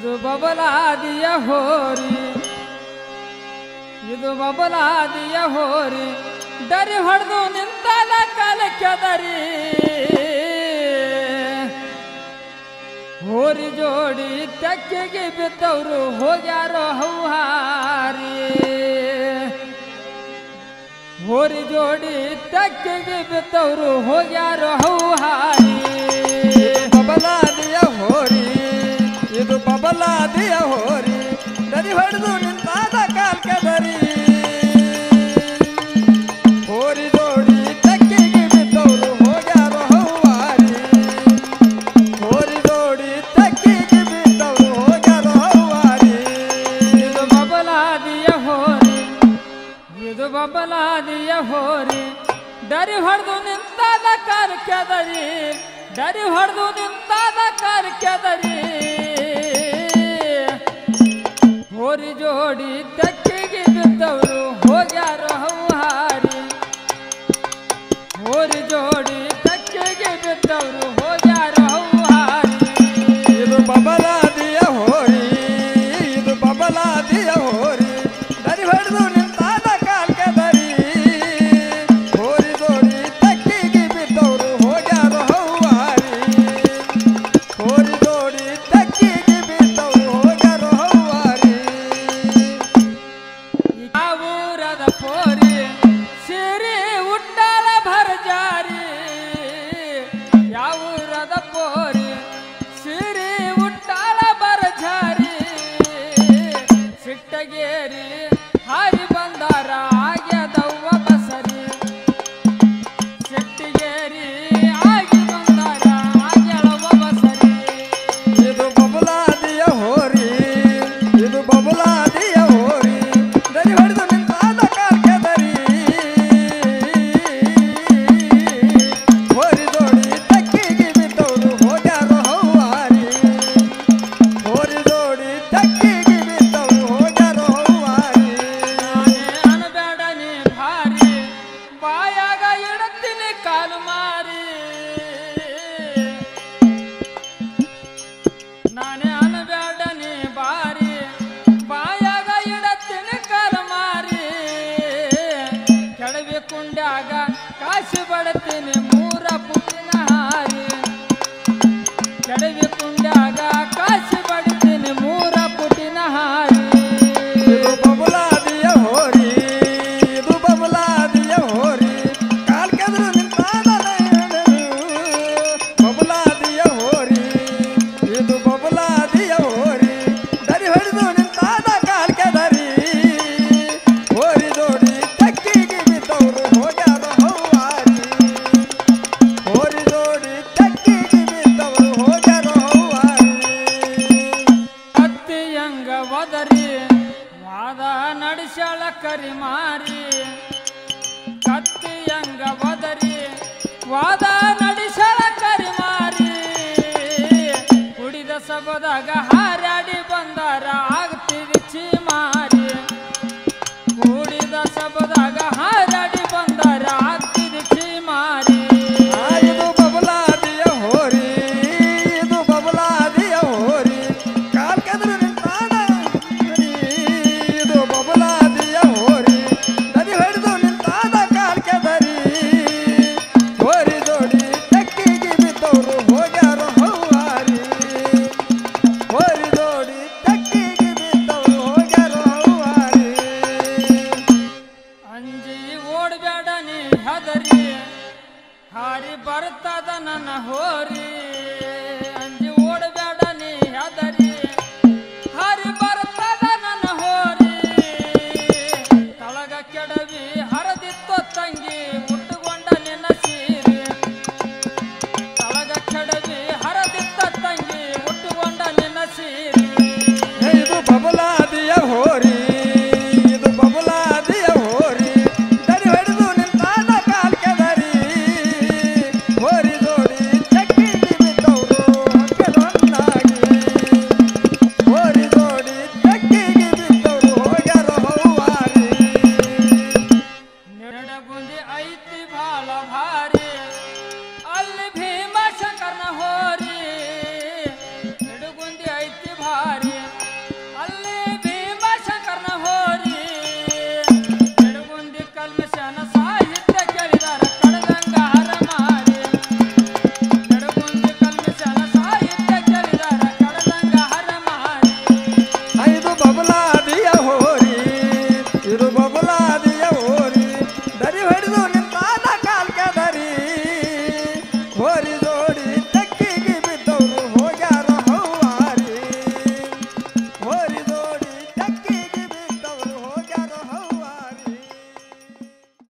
ಇದು ಬಬಲಾದಿಯ ಹೋರಿ, ಇದು ಬಬಲಾದಿಯ ಹೋರಿ, ಡರಿ ಹೊಡೆದು ನಿಂತದ ಕಾಲಕ್ಕೆದರಿ. ಹೋರಿ ಜೋಡಿ ತೆಕ್ಕೆಗೆ ಬಿದ್ದವರು ಹೋಗ್ಯಾರೋ ಹೌಹಾರಿ. ಹೋರಿ ಜೋಡಿ ತೆಕ್ಕೆಗೆ ಬಿದ್ದವರು ಹೋಗ್ಯಾರೋ ಹೌಹಾರಿ. ಬಬಲಾದಿಯ ಹೋರಿ, ಇದು ಬಬಲಾದಿಯ ಹೋರಿ, ಡರಿ ಹೊಡೆದು ನಿಂತಾದ ಕಾಲ್ಕೆದರಿ. ಹೋರಿ ಜೋಡಿ ತೆಕ್ಕೆಗೆ ಬಿದ್ದವರು ಹೋಗ್ಯಾರೋ ಹೌಹಾರಿ. ಹೋರಿ ಜೋಡಿ ತೆಕ್ಕೆಗೆ ಬಿದ್ದವರು ಹೋಗ್ಯಾರೋ ಹೌಹಾರಿ. ಇದು ಬಬಲಾದಿಯ ಹೋರಿ, ಇದು ಬಬಲಾದಿಯ ಹೋರಿ, ಡರಿ ಹೊಡೆದು ನಿಂತಾದ ಕಾಲ್ಕೆದರಿ. ಡರಿ ಹೊಡೆದು ನಿಂತಾದ ಕಾಲ್ಕೆದರಿ. ಹೋರಿ ಜೋಡಿ ತೆಕ್ಕೆಗೆ ಬಿದ್ದವರು ಹೋಗ್ಯಾರೋ ಹೌಹಾರಿ. ಹೋರಿ ಜೋಡಿ ತೆಕ್ಕೆಗೆ ಬಿದ್ದವರು ಹೋಗ್ಯಾರೋ ಹೌಹಾರಿ. ಇದು ಬಬಲಾದಿಯ ಹೋರಿ, ಇದು ಬಬಲಾದಿಯ ಹೋರಿ, ಡರಿ ಹೊಡೆದು ನಿಂತಾದ ಕಾಲ್ಕೆದರಿ. ಹೋರಿ ಜೋಡಿ ತೆಕ್ಕೆಗೆ ಬಿದ್ದವರು ಹೋಗ್ಯಾರೋ ಹೌಹಾರಿ. ಹೋರಿ ಜೋಡಿ ತೆಕ್ಕೆಗೆ ಬಿದ್ದವರು ಹೋಗ್ಯಾರೋ ಹೌಹಾರಿ. ಯಾವೂರದ ಪೋರಿ ಸಿರಿ ಉಟ್ಟಾಳ ಭರ್ಜಾರಿ. ಯಾವೂರದ ಪೋರಿ ಸಿರಿ ಉಟ್ಟಾಳ ಭರ್ಜಾರಿ. ಸಿಟ್ಟಗೇರಿ ಹಾರಿ ಬಂದಾರ ಆಗ್ಯದವ್ವ ಬಸರಿ. ಸಿಟ್ಟಿಗೇರಿ ಆಗಿ ಬಂದಾರ ಆಗ್ಯಳವ್ವ ಬಸರಿ. ಇದು ಬಬಲಾದಿಯ ಹೋರಿ, ಇದು ಬಬಲಾದಿಯ ಹೋರಿ, ಡರಿ ಹೊಡೆದು ನಿಂತಾದ ಕಾಲ್ಕೆದರಿ. ಹೋರಿ ಜೋಡಿ ತೆಕ್ಕೆಗೆ ಬಿದ್ದವರು ಹೋಗ್ಯಾರೋ ಹೌಹಾರಿ. ಹೋರಿ ಜೋಡಿ ತೆಕ್ಕೆಗೆ ಬಿದ್ದವರು ಹೋಗ್ಯಾರೋ ಹೌಹಾರಿ. ಅನಬೇಡ ನೀ ಭಾರಿ, ಬಾಯಾಗ ಇಡತ್ತೀನಿ ಕಾಲು ಮಾರಿ. ನಾನೇ ಅನಬೇಡ ನೀ ಬಾರಿ, ಬಾಯಾಗ ಇಡತ್ತೀನಿ ಕಾಲು ಮಾರಿ. ಕೆಡವಿ ಕುಂಡ್ಯಾಗ ಕಾಶಿ ಬಡತೀನಿ ಮೂರ ಪುಟ್ಟಿನ ಹಾರಿ. ಕೆಡವಿ ಕುಂಡ್ಯಾಗ ಕಾಶಿ ಬಡತೀನಿ ಮೂರ ಪುಟ್ಟಿನ ಹಾರಿ. ಇದು ಬಬಲಾದಿಯ ಹೋರಿ, ಇದು ಬಬಲಾದಿಯ ಹೋರಿ, ಕಾಲ್ಕೆದರು ನಿಂತಾದ ನಯನರು. ಬಬಲಾದಿಯ ಹೋರಿ, ಇದು ಬಬಲಾದಿಯ ಹೋರಿ, ಡರಿ ಹೊಡೆದು ನಿಂತಾದ ಕಾಲ್ಕೆದರಿ. ಹೋರಿ ಜೋಡಿ ತೆಕ್ಕೆಗೆ ಬಿದ್ದವರು ಹೋಗ್ಯಾರೋ ಹೌಹಾರಿ. ಹೋರಿ ಜೋಡಿ ತೆಕ್ಕೆಗೆ ಬಿದ್ದವರು ಹೋಗ್ಯಾರೋ ಹೌಹಾರಿ. ಕತ್ತಿಯಂಗ ಒದರಿ ವಾದ ನಡೆಸಳ ಕರಿ ಮಾರಿ. ಕತ್ತಿಯಂಗ ಒದರಿ ವಾದ ನಡೆಸಳ ಕರಿ ಮಾರಿ. ಕುಡಿದ ಸಬದಾಗ ಹಾರಾಡಿ ಬಂದಾರ ಆಗ್ತಿದೆ ಚೀಮಾರಿ. ಕುಡಿದ ಸಬದಾಗ ಹಾರಾಡಿ ಬಂದಾರ ಆಗ್ತಿದೆ ಚೀಮಾರಿ. ಇದು ಬಬಲಾದಿಯ ಹೋರಿ, ಇದು ಬಬಲಾದಿಯ ಹೋರಿ, ಕಾಲ್ಕೆದರು ನಿಂತಾದ ಕಾಲ್ಕೆದರಿ. ಇದು ಬಬಲಾದಿಯ ಹೋರಿ, ಡರಿ ಹೊಡೆದು ನಿಂತಾದ ಕಾಲ್ಕೆದರಿ. ಹೋರಿ ಜೋಡಿ ತೆಕ್ಕೆಗೆ ಬಿದ್ದವರು ಹೋಗ್ಯಾರೋ ಹೌಹಾರಿ. ಹೋರಿ ಜೋಡಿ ತೆಕ್ಕೆಗೆ ಬಿದ್ದವರು ಹೋಗ್ಯಾರೋ ಹೌಹಾರಿ. ಅಂಜಿ ಓಡಬೇಡ ನೀ ಹೆದರಿ, ಹಾರಿ ಬರ್ತದ ನನ್ನ ಹೋರಿ.